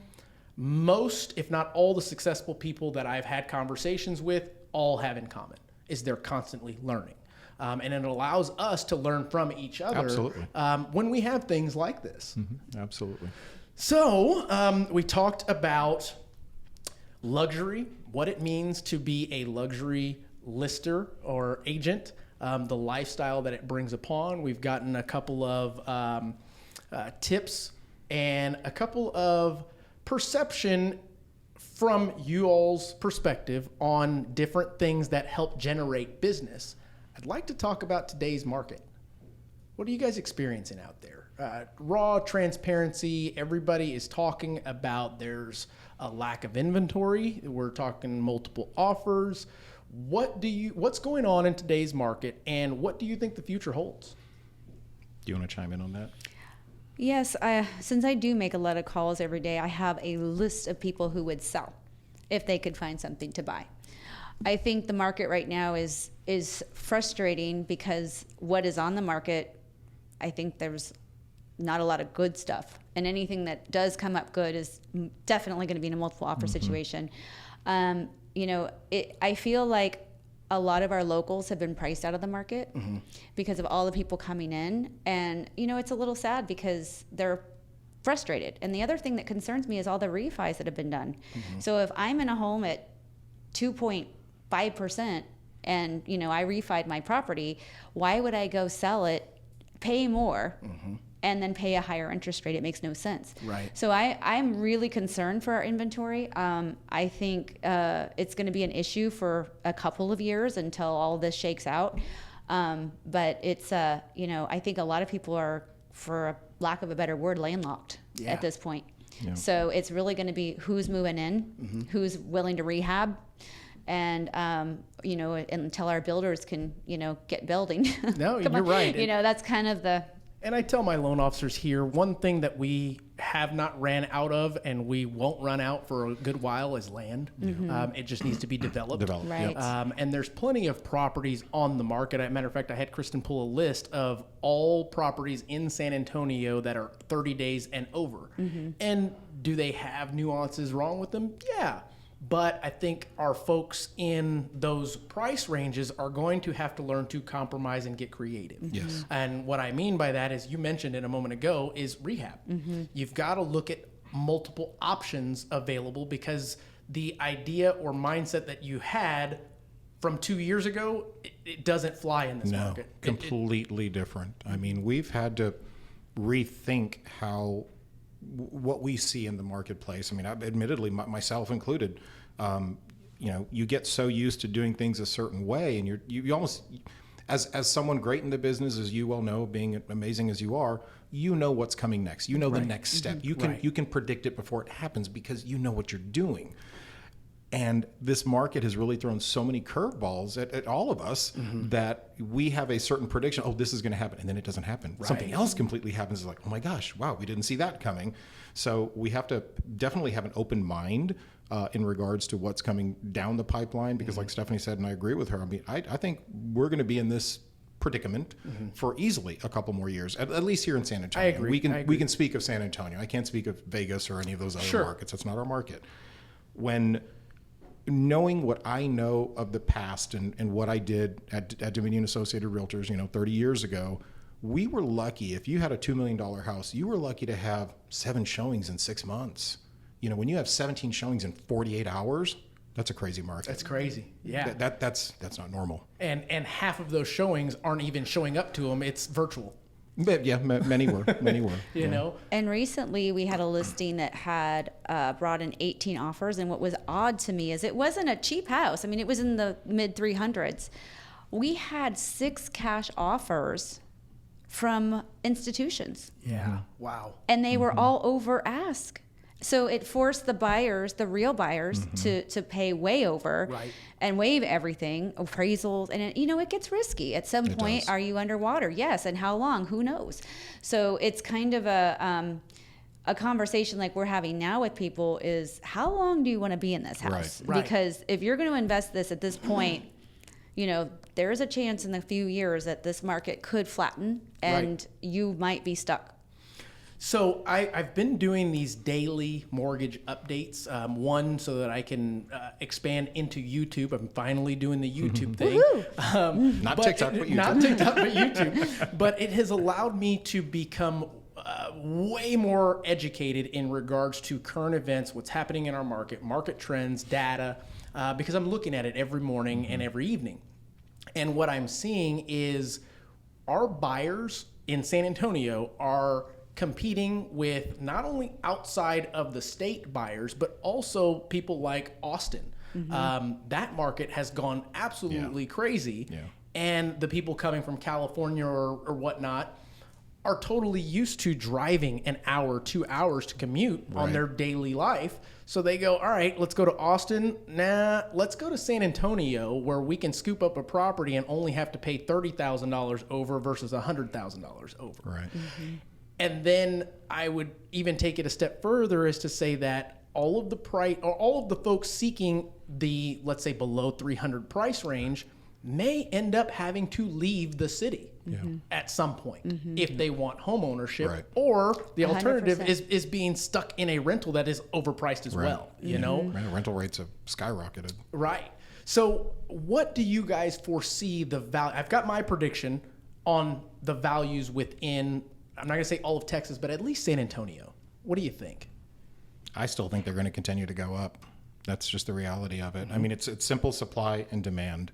most, if not all, the successful people that I've had conversations with all have in common, is they're constantly learning. And it allows us to learn from each other. Absolutely. When we have things like this. Mm-hmm. Absolutely. So we talked about luxury, what it means to be a luxury lister or agent, the lifestyle that it brings upon. We've gotten a couple of tips and a couple of perception from you all's perspective on different things that help generate business. I'd like to talk about today's market. What are you guys experiencing out there? Raw transparency. Everybody is talking about there's a lack of inventory. We're talking multiple offers. What's going on in today's market, and what do you think the future holds? Do you want to chime in on that? Yes, since I do make a lot of calls every day, I have a list of people who would sell if they could find something to buy. I think the market right now is frustrating because what is on the market, I think there's not a lot of good stuff. And anything that does come up good is definitely going to be in a multiple offer situation. I feel like a lot of our locals have been priced out of the market because of all the people coming in. And, it's a little sad because they're frustrated. And the other thing that concerns me is all the refis that have been done. So if I'm in a home at 2.5% and, I refied my property, why would I go sell it, pay more, and then pay a higher interest rate? It makes no sense. Right. So I'm really concerned for our inventory. I think it's going to be an issue for a couple of years until all this shakes out. But it's, I think a lot of people are, for a lack of a better word, landlocked at this point. Yeah. So it's really going to be who's moving in, who's willing to rehab, and until our builders can, get building. No, you're right. That's kind of the. And I tell my loan officers here, one thing that we have not ran out of and we won't run out for a good while is land. It just needs to be developed. Right. And there's plenty of properties on the market. As a matter of fact, I had Kristen pull a list of all properties in San Antonio that are 30 days and over. And do they have nuances wrong with them? Yeah. But I think our folks in those price ranges are going to have to learn to compromise and get creative. Yes. And what I mean by that is, you mentioned it a moment ago, is rehab. You've got to look at multiple options available, because the idea or mindset that you had from 2 years ago, it doesn't fly in this market. Completely different. I mean, we've had to rethink what we see in the marketplace. I mean, admittedly, myself included, you get so used to doing things a certain way, and you almost, as someone great in the business, as you well know, being amazing as you are, you know what's coming next. You know the next step. You can predict it before it happens because you know what you're doing. And this market has really thrown so many curveballs at all of us that we have a certain prediction. Oh, this is going to happen. And then it doesn't happen. Right. Something else completely happens. It's like, oh my gosh, wow, we didn't see that coming. So we have to definitely have an open mind in regards to what's coming down the pipeline. Because like Stephanie said, and I agree with her, I mean, I think we're going to be in this predicament for easily a couple more years, at least here in San Antonio. I agree. We can speak of San Antonio. I can't speak of Vegas or any of those other markets. That's not our market. When knowing what I know of the past and what I did at Dominion Associated Realtors, 30 years ago, we were lucky. If you had a $2 million house, you were lucky to have 7 showings in 6 months. When you have 17 showings in 48 hours, that's a crazy market. That's crazy. Yeah. That's not normal. And half of those showings aren't even showing up to them. It's virtual. But yeah, many were. You know? And recently we had a listing that had brought in 18 offers. And what was odd to me is it wasn't a cheap house. I mean, it was in the mid 300s. We had 6 cash offers from institutions. Yeah. Wow. And they were all over ask. So it forced the buyers, the real buyers, to pay way over and waive everything, appraisals. And, it gets risky. At some point, are you underwater? Yes. And how long? Who knows? So it's kind of a conversation like we're having now with people is how long do you want to be in this house? Right. Because if you're going to invest this at this point, there is a chance in a few years that this market could flatten and you might be stuck. So I've been doing these daily mortgage updates, one so that I can expand into YouTube. I'm finally doing the YouTube thing. Not TikTok, but YouTube. Not TikTok, but YouTube. But it has allowed me to become way more educated in regards to current events, what's happening in our market trends, data, because I'm looking at it every morning and every evening. And what I'm seeing is our buyers in San Antonio are competing with not only outside of the state buyers, but also people like Austin. That market has gone absolutely crazy. Yeah. And the people coming from California or whatnot are totally used to driving an hour, 2 hours to commute on their daily life. So they go, all right, let's go to Austin. Nah, let's go to San Antonio where we can scoop up a property and only have to pay $30,000 over versus $100,000 over. Right. And then I would even take it a step further as to say that all of the folks seeking the, let's say, below 300 price range may end up having to leave the city at some point if they want home ownership, or the alternative 100%. is being stuck in a rental that is overpriced as well. Rental rates have skyrocketed. Right. So what do you guys foresee the value? I've got my prediction on the values within, I'm not going to say all of Texas, but at least San Antonio. What do you think? I still think they're going to continue to go up. That's just the reality of it. I mean, it's simple supply and demand.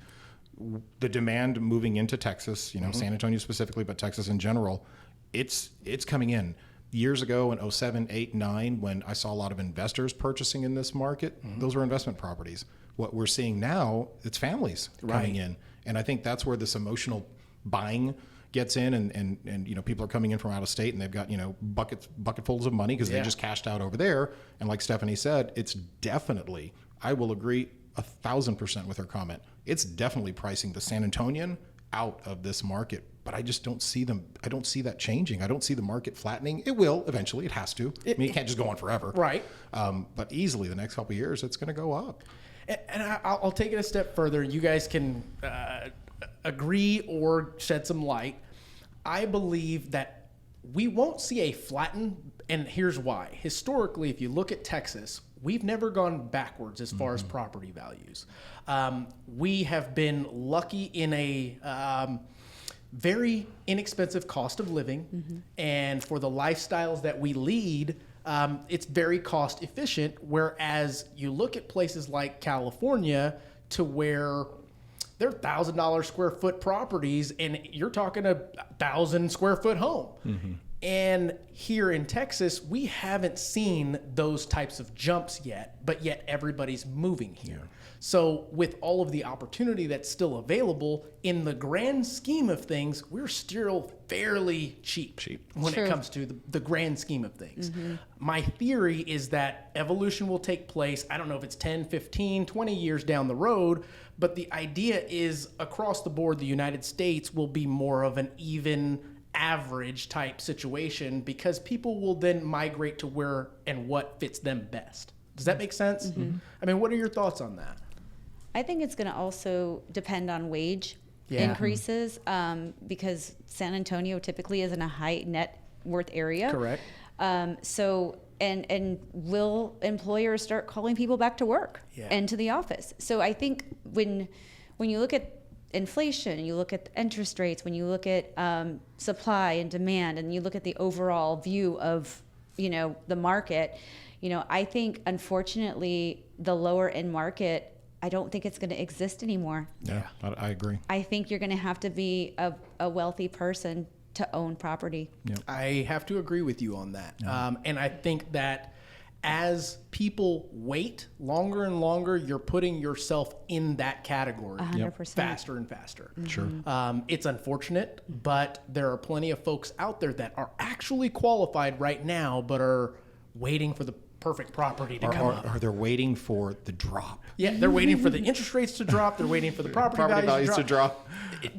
The demand moving into Texas, San Antonio specifically, but Texas in general, it's coming in. Years ago in 07, 8, 9, when I saw a lot of investors purchasing in this market, those were investment properties. What we're seeing now, it's families coming in. And I think that's where this emotional buying gets in, and people are coming in from out of state and they've got bucketfuls of money because they just cashed out over there. And like Stephanie said, it's definitely, I will agree 1,000% with her comment, it's definitely pricing the San Antonian out of this market. But I just don't see them. I don't see that changing. I don't see the market flattening. It will eventually. It has to. I mean, it can't just go on forever. Right. But easily the next couple of years, it's going to go up. And I'll take it a step further. You guys can agree or shed some light. I believe that we won't see a flatten, and here's why. Historically, if you look at Texas, we've never gone backwards as far as property values. We have been lucky in a very inexpensive cost of living, and for the lifestyles that we lead, it's very cost efficient, whereas you look at places like California to where they're $1,000 square foot properties and you're talking a 1,000 square foot home. And here in Texas, we haven't seen those types of jumps yet, but yet everybody's moving here. So with all of the opportunity that's still available, in the grand scheme of things, we're still fairly cheap when it comes to the grand scheme of things. My theory is that evolution will take place. I don't know if it's 10, 15, 20 years down the road, but the idea is across the board, the United States will be more of an even average type situation because people will then migrate to where and what fits them best. Does that make sense? I mean, what are your thoughts on that? I think it's going to also depend on wage increases because San Antonio typically is in a high net worth area. Correct. So will employers start calling people back to work and to the office? So I think when you look at inflation, you look at interest rates, when you look at supply and demand, and you look at the overall view of the market, I think unfortunately the lower end market, I don't think it's going to exist anymore. Yeah, I agree. I think you're going to have to be a wealthy person to own property. Yep. I have to agree with you on that. And I think that as people wait longer and longer, you're putting yourself in that category 100%. faster and faster. Sure. It's unfortunate, but there are plenty of folks out there that are actually qualified right now, but are waiting for the perfect property to come up. Or they're waiting for the drop. Yeah, they're waiting for the interest rates to drop. They're waiting for the property values to drop.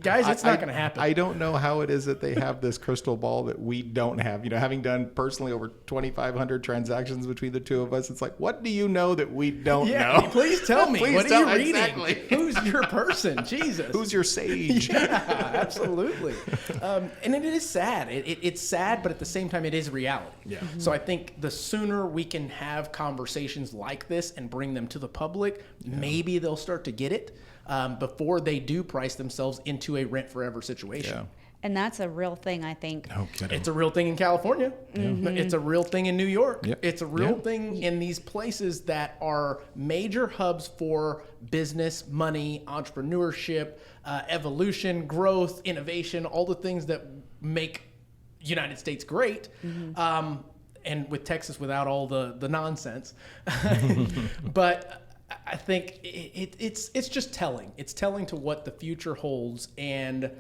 Guys, it's not going to happen. I don't know how it is that they have this crystal ball that we don't have. Having done personally over 2,500 transactions between the two of us, it's like, what do you know that we don't know? Please tell me. What are you reading? Exactly. Who's your person? Jesus. Who's your sage? Yeah, absolutely. And it is sad. It's sad, but at the same time, it is reality. Yeah. So I think the sooner we can have conversations like this and bring them to the public, maybe they'll start to get it before they do price themselves into a rent forever situation. Yeah. And that's a real thing, I think. No kidding. It's a real thing in California. It's a real thing in New York. Yep. It's a real thing in these places that are major hubs for business, money, entrepreneurship, evolution, growth, innovation, all the things that make United States great. And with Texas without all the nonsense. But I think it's just telling. It's telling to what the future holds, and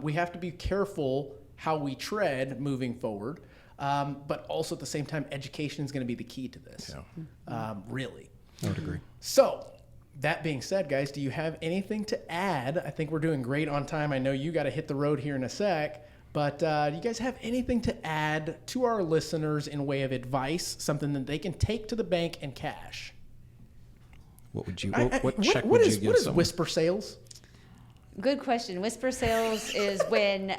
we have to be careful how we tread moving forward. But also at the same time, education is going to be the key to this. Really. I would agree. So that being said, guys, do you have anything to add? I think we're doing great on time. I know you got to hit the road here in a sec. But do you guys have anything to add to our listeners in way of advice, something that they can take to the bank and cash? What would you? What check what would is, you give What is someone? whisper sales? Good question. Whisper sales is when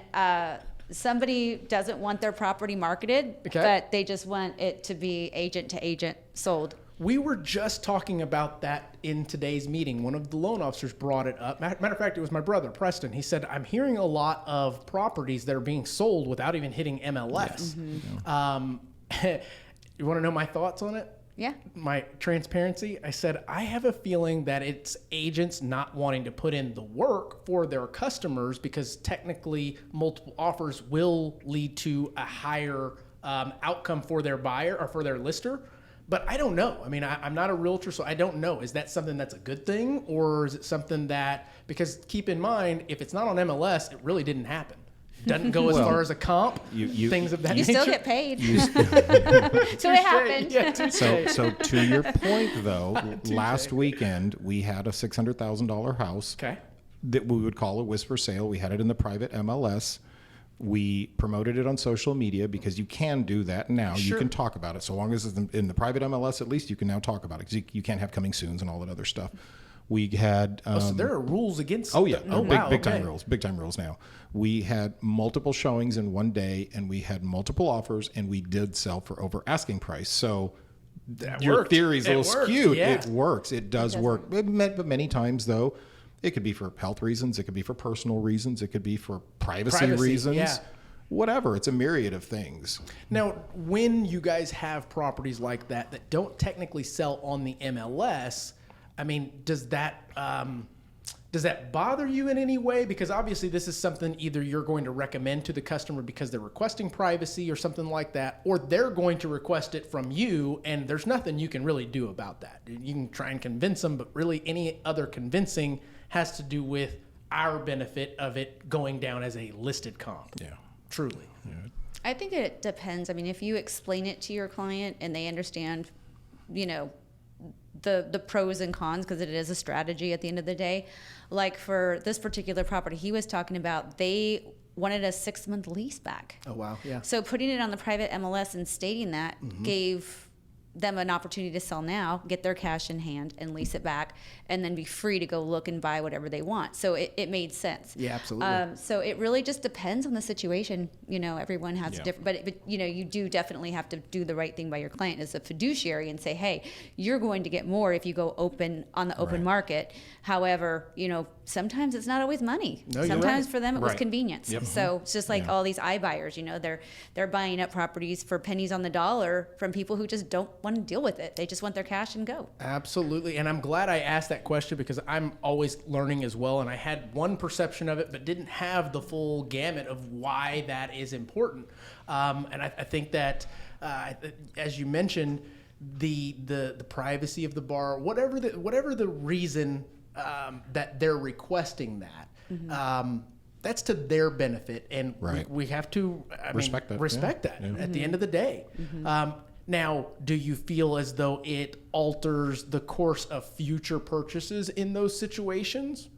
somebody doesn't want their property marketed, but they just want it to be agent to agent sold. We were just talking about that in today's meeting. One of the loan officers brought it up. Matter of fact, it was my brother, Preston. He said, I'm hearing a lot of properties that are being sold without even hitting MLS. You want to know my thoughts on it? Yeah. My transparency? I said, I have a feeling that it's agents not wanting to put in the work for their customers because technically multiple offers will lead to a higher outcome for their buyer or for their lister. But I don't know. I mean, I'm not a realtor, so I don't know. Is that something that's a good thing, or is it something that, because keep in mind, if it's not on MLS, it really didn't happen. Doesn't go as far as a comp, things of that nature. You still get paid. So it happened. Yeah, So to your point, though, last weekend we had a $600,000 house that we would call a whisper sale. We had it in the private MLS. We promoted it on social media because you can do that now. Sure. You can talk about it. So long as it's in the private MLS, at least you can now talk about it because you can't have coming soons and all that other stuff. We had... so there are rules against... Big time rules now. We had multiple showings in one day and we had multiple offers and we did sell for over asking price. So your theory's a little skewed. Yeah. It works. It does work. But many times, though, it could be for health reasons. It could be for personal reasons. It could be for privacy reasons. Yeah. Whatever. It's a myriad of things. Now, when you guys have properties like that don't technically sell on the MLS, I mean, does that Does that bother you in any way? Because obviously this is something either you're going to recommend to the customer because they're requesting privacy or something like that, or they're going to request it from you and there's nothing you can really do about that. You can try and convince them, but really any other convincing has to do with our benefit of it going down as a listed comp. Yeah. Truly. Yeah. I think it depends. I mean, if you explain it to your client and they understand, the pros and cons, because it is a strategy at the end of the day. Like for this particular property he was talking about, they wanted a 6-month lease back. Oh, wow. Yeah. So putting it on the private MLS and stating that gave them an opportunity to sell now, get their cash in hand and lease it back, and then be free to go look and buy whatever they want. So it made sense. Yeah, absolutely. So it really just depends on the situation. Everyone has a different, but you do definitely have to do the right thing by your client as a fiduciary and say, hey, you're going to get more if you go open on the open market. However, sometimes it's not always money. No, you're sometimes right. for them it was Right. convenience. Yep. So it's just like all these iBuyers, they're buying up properties for pennies on the dollar from people who just don't want to deal with it. They just want their cash and go. Absolutely. And I'm glad I asked that question because I'm always learning as well. And I had one perception of it, but didn't have the full gamut of why that is important. And I think that, as you mentioned, the privacy of the bar, whatever the reason that they're requesting that, that's to their benefit. And we have to respect that at the end of the day. Now, do you feel as though it alters the course of future purchases in those situations?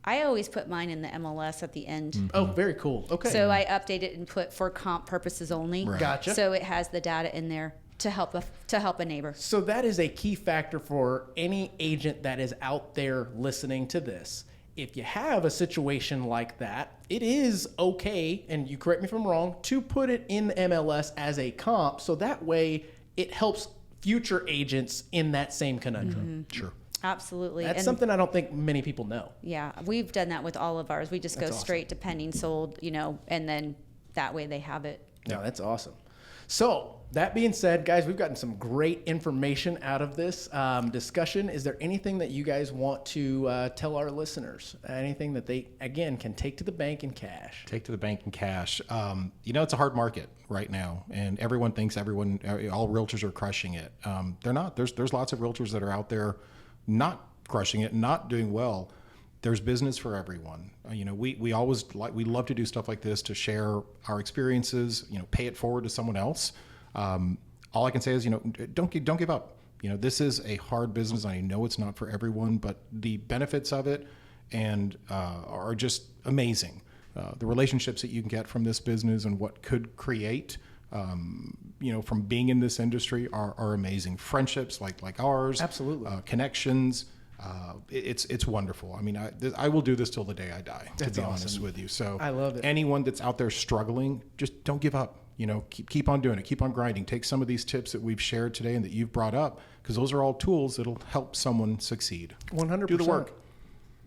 I always put mine in the MLS at the end. Oh, very cool. Okay. So I update it and put for comp purposes only. Right. Gotcha. So it has the data in there to help a neighbor. So that is a key factor for any agent that is out there listening to this. If you have a situation like that, it is okay, and you correct me if I'm wrong, to put it in the MLS as a comp, so that way it helps future agents in that same conundrum. Sure. Absolutely. That's And something I don't think many people know. yeah, we've done that with all of ours. We just go awesome. straight to pending sold, and then that way they have it. No, that's awesome. So that being said, guys, we've gotten some great information out of this discussion. Is there anything that you guys want to tell our listeners? Anything that they, again, can take to the bank in cash? Take to the bank in cash. It's a hard market right now, and everyone thinks all realtors are crushing it. They're not. There's lots of realtors that are out there not crushing it, not doing well. There's business for everyone. We love to do stuff like this to share our experiences. Pay it forward to someone else. All I can say is, don't give up. This is a hard business. I know it's not for everyone, but the benefits of it are just amazing. The relationships that you can get from this business and what could create, from being in this industry are amazing. Friendships like ours, Absolutely. Connections. It's wonderful. I will do this till the day I die, to be honest with you. So I love it. Anyone that's out there struggling, just don't give up. Keep on doing it. Keep on grinding. Take some of these tips that we've shared today and that you've brought up, because those are all tools that'll help someone succeed. 100%. Do the work.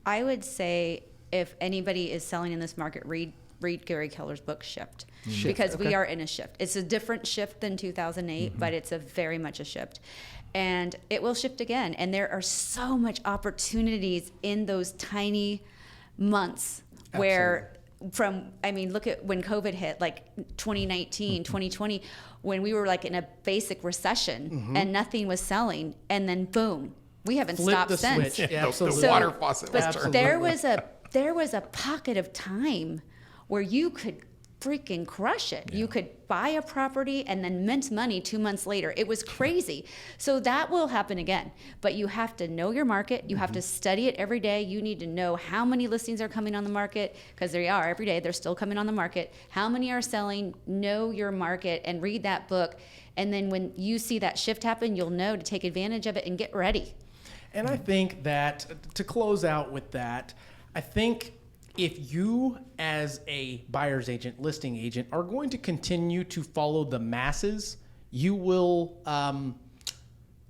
I would say if anybody is selling in this market, read Gary Keller's book Shift, because we are in a shift. It's a different shift than 2008, but it's very much a shift. And it will shift again. And there are so much opportunities in those tiny months where look at when COVID hit, like 2019, 2020, when we were like in a basic recession and nothing was selling. And then boom, we haven't Flip stopped the since. switch. The Absolutely. water faucet was But turned. there was a pocket of time where you could freaking crush it. You could buy a property and then mint money 2 months later. It was crazy. So that will happen again. But you have to know your market. You have to study it every day. You need to know how many listings are coming on the market, because they are every day. They're still coming on the market. How many are selling? Know your market and read that book. And then when you see that shift happen, you'll know to take advantage of it and get ready. And I think that to close out with that, I think if you as a buyer's agent, listing agent, are going to continue to follow the masses, you will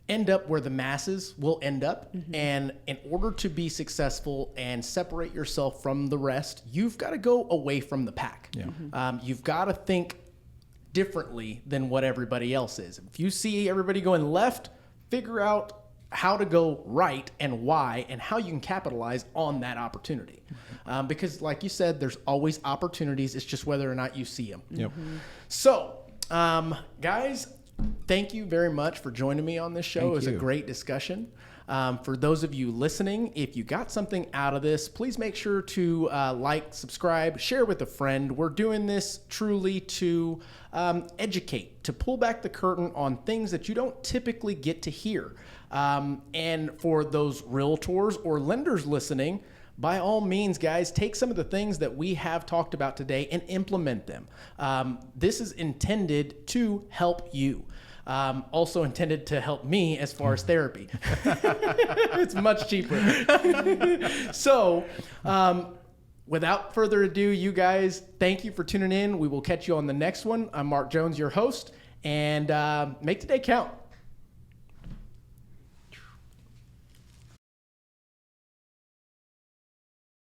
end up where the masses will end up. And in order to be successful and separate yourself from the rest, you've got to go away from the pack. You've got to think differently than what everybody else is. If you see everybody going left, figure out how to go right and why and how you can capitalize on that opportunity. Because like you said, there's always opportunities. It's just whether or not you see them. Yep. So, guys, thank you very much for joining me on this show. Thank It was a you. great discussion. For those of you listening, if you got something out of this, please make sure to like, subscribe, share with a friend. We're doing this truly to educate, to pull back the curtain on things that you don't typically get to hear. And for those realtors or lenders listening, by all means, guys, take some of the things that we have talked about today and implement them. This is intended to help you. Also intended to help me as far as therapy. It's much cheaper. So, without further ado, you guys, thank you for tuning in. We will catch you on the next one. I'm Mark Jones, your host, and make today count.